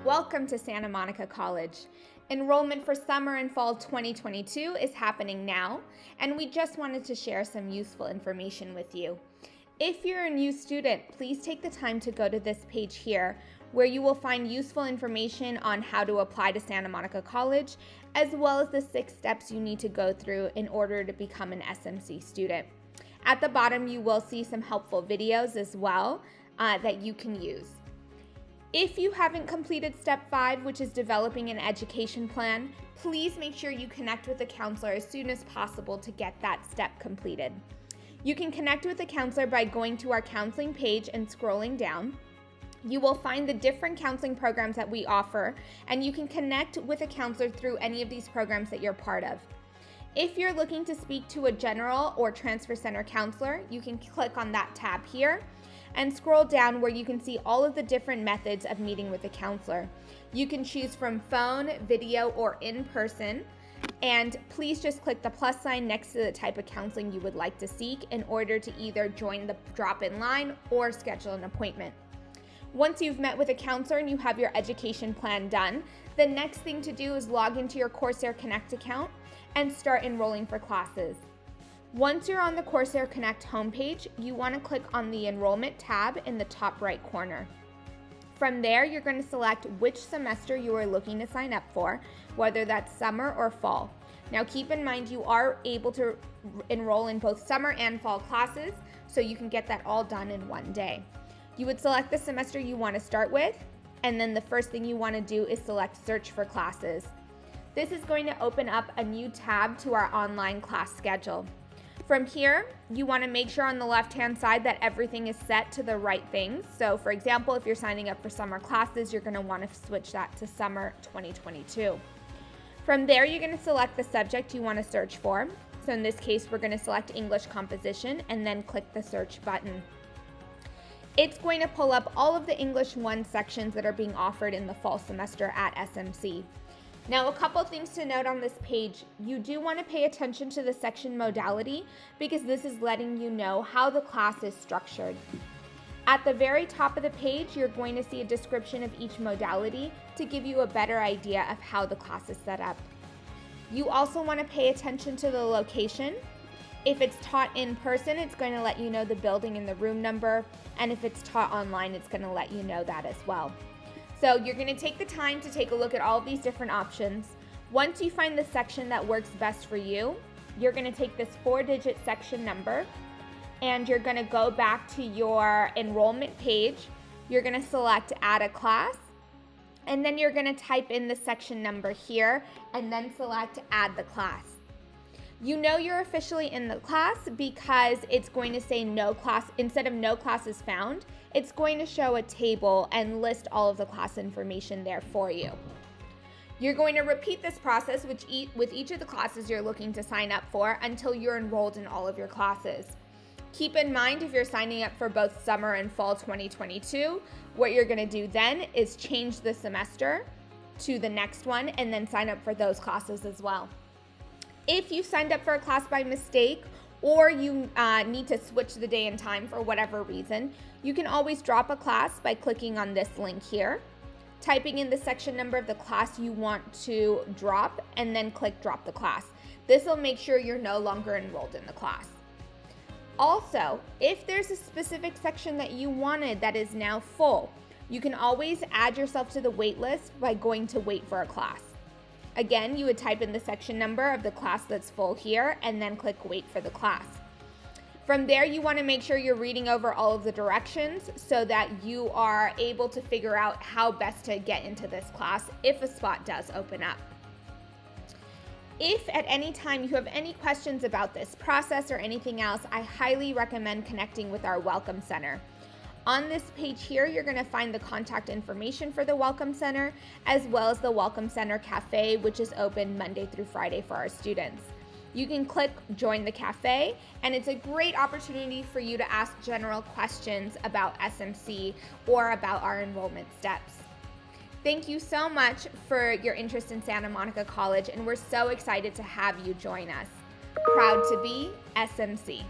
Welcome to Santa Monica College. Enrollment for summer and fall 2022 is happening now, and we just wanted to share some useful information with you. If you're a new student, please take the time to go to this page here, where you will find useful information on how to apply to Santa Monica College, as well as the 6 steps you need to go through in order to become an SMC student. At the bottom, you will see some helpful videos as well that you can use. If you haven't completed step 5, which is developing an education plan, please make sure you connect with a counselor as soon as possible to get that step completed. You can connect with a counselor by going to our counseling page and scrolling down. You will find the different counseling programs that we offer, and you can connect with a counselor through any of these programs that you're part of. If you're looking to speak to a general or transfer center counselor, you can click on that tab here and scroll down where you can see all of the different methods of meeting with a counselor. You can choose from phone, video, or in person, and please just click the plus sign next to the type of counseling you would like to seek in order to either join the drop-in line or schedule an appointment. Once you've met with a counselor and you have your education plan done, the next thing to do is log into your Corsair Connect account and start enrolling for classes. Once you're on the Corsair Connect homepage, you want to click on the Enrollment tab in the top right corner. From there, you're going to select which semester you are looking to sign up for, whether that's summer or fall. Now keep in mind you are able to enroll in both summer and fall classes, so you can get that all done in one day. You would select the semester you want to start with, and then the first thing you want to do is select Search for Classes. This is going to open up a new tab to our online class schedule. From here, you want to make sure on the left-hand side that everything is set to the right things. So for example, if you're signing up for summer classes, you're going to want to switch that to summer 2022. From there, you're going to select the subject you want to search for. So in this case, we're going to select English composition and then click the search button. It's going to pull up all of the English 1 sections that are being offered in the fall semester at SMC. Now, a couple things to note on this page. You do want to pay attention to the section Modality because this is letting you know how the class is structured. At the very top of the page, you're going to see a description of each modality to give you a better idea of how the class is set up. You also want to pay attention to the location. If it's taught in person, it's going to let you know the building and the room number, and if it's taught online, it's going to let you know that as well. So you're going to take the time to take a look at all of these different options. Once you find the section that works best for you, you're going to take this 4-digit section number and you're going to go back to your enrollment page. You're going to select Add a Class, and then you're going to type in the section number here and then select Add the Class. You know you're officially in the class because it's going to say no class. Instead of no classes found, it's going to show a table and list all of the class information there for you. You're going to repeat this process with each of the classes you're looking to sign up for until you're enrolled in all of your classes. Keep in mind, if you're signing up for both summer and fall 2022, what you're going to do then is change the semester to the next one and then sign up for those classes as well. If you signed up for a class by mistake or you need to switch the day and time for whatever reason, you can always drop a class by clicking on this link here, typing in the section number of the class you want to drop, and then click Drop the Class. This will make sure you're no longer enrolled in the class. Also, if there's a specific section that you wanted that is now full, you can always add yourself to the wait list by going to Wait for a Class. Again, you would type in the section number of the class that's full here and then click Wait for the class. From there, you want to make sure you're reading over all of the directions so that you are able to figure out how best to get into this class if a spot does open up. If at any time you have any questions about this process or anything else, I highly recommend connecting with our Welcome Center. On this page here, you're going to find the contact information for the Welcome Center, as well as the Welcome Center Cafe, which is open Monday through Friday for our students. You can click Join the Cafe, and it's a great opportunity for you to ask general questions about SMC or about our enrollment steps. Thank you so much for your interest in Santa Monica College, and we're so excited to have you join us. Proud to be SMC.